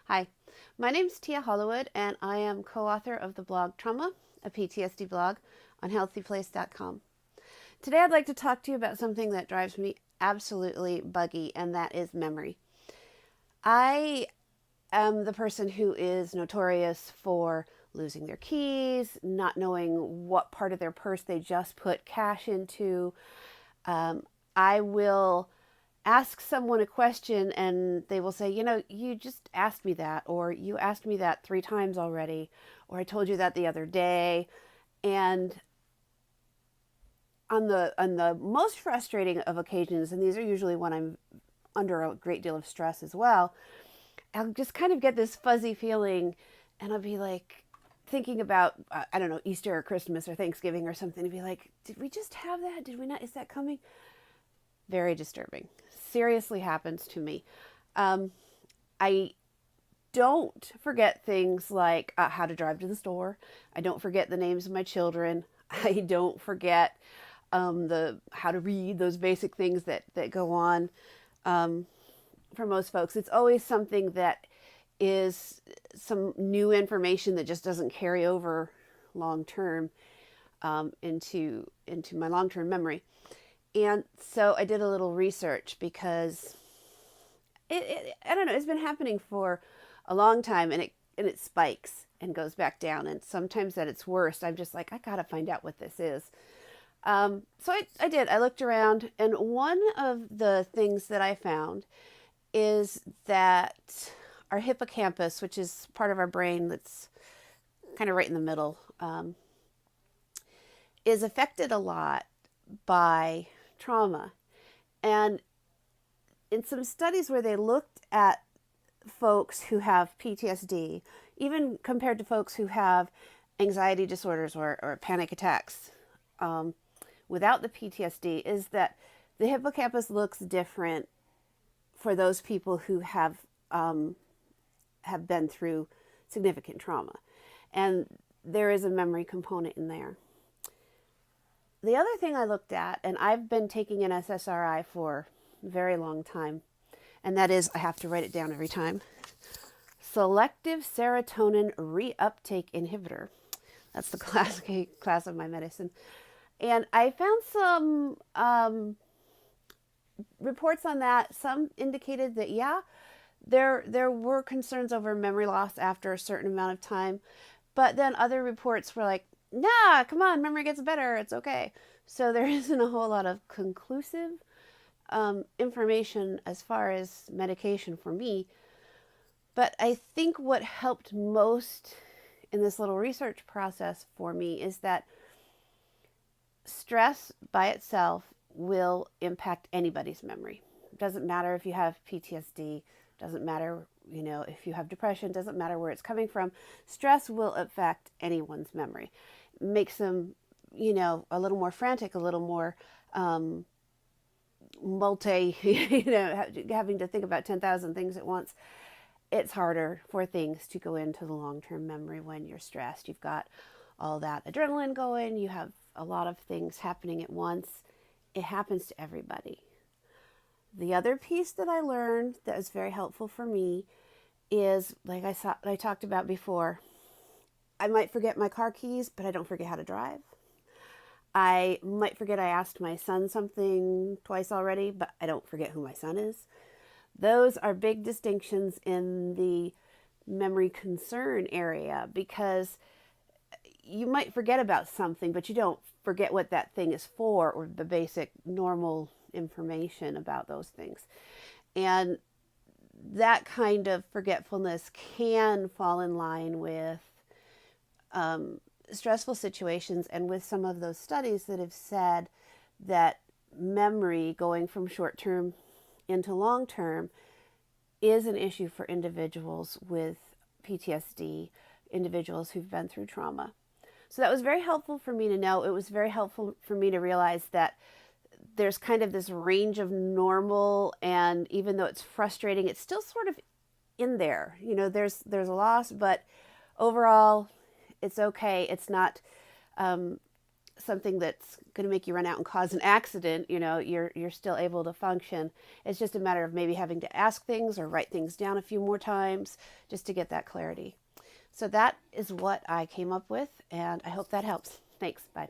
Hi, my name is Tia Hollywood, and I am co-author of the blog Trauma, a PTSD blog on HealthyPlace.com. Today I'd like to talk to you about something that drives me absolutely buggy, and that is memory. I am the person who is notorious for losing their keys, not knowing what part of their purse they just put cash into. I will ask someone a question and they will say, you just asked me that, or you asked me that 3 times already, or I told you that the other day. And on the most frustrating of occasions, and these are usually when I'm under a great deal of stress as well, I'll just kind of get this fuzzy feeling, and I'll be like thinking about I don't know, Easter or Christmas or Thanksgiving or something, to be like, did we just have that? Did we not? Is that coming? Very disturbing. Seriously happens to me. I don't forget things like how to drive to the store. I don't forget the names of my children. I don't forget the how to read, those basic things that go on. For most folks, it's always something that is some new information that just doesn't carry over long term into my long term memory. And so I did a little research because I don't know, it's been happening for a long time, and it spikes and goes back down. And sometimes at its worst, I'm just like, I gotta find out what this is. So I did. I looked around, and one of the things that I found is that our hippocampus, which is part of our brain that's kind of right in the middle, is affected a lot by trauma. And in some studies where they looked at folks who have PTSD, even compared to folks who have anxiety disorders or panic attacks without the PTSD, is that the hippocampus looks different for those people who have been through significant trauma, and there is a memory component in there. The other thing I looked at, and I've been taking an SSRI for a very long time, and that is, I have to write it down every time, selective serotonin reuptake inhibitor. That's the class of my medicine. And I found some reports on that. Some indicated that, yeah, there were concerns over memory loss after a certain amount of time. But then other reports were like, nah, come on, memory gets better, it's okay. So there isn't a whole lot of conclusive information as far as medication for me. But I think what helped most in this little research process for me is that stress by itself will impact anybody's memory. It doesn't matter if you have PTSD, doesn't matter, if you have depression, doesn't matter where it's coming from. Stress will affect anyone's memory. It makes them, a little more frantic, a little more having to think about 10,000 things at once. It's harder for things to go into the long-term memory when you're stressed. You've got all that adrenaline going, you have a lot of things happening at once. It happens to everybody. The other piece that I learned that was very helpful for me is, like I talked about before, I might forget my car keys, but I don't forget how to drive. I might forget I asked my son something twice already, but I don't forget who my son is. Those are big distinctions in the memory concern area, because you might forget about something, but you don't forget what that thing is for, or the basic normal information about those things. And that kind of forgetfulness can fall in line with stressful situations, and with some of those studies that have said that memory going from short term into long term is an issue for individuals with PTSD, individuals who've been through trauma. So that was very helpful for me to know. It was very helpful for me to realize that there's kind of this range of normal, and even though it's frustrating, it's still sort of in there. There's a loss, but overall, it's okay. It's not something that's going to make you run out and cause an accident. You're still able to function. It's just a matter of maybe having to ask things or write things down a few more times just to get that clarity. So that is what I came up with, and I hope that helps. Thanks. Bye.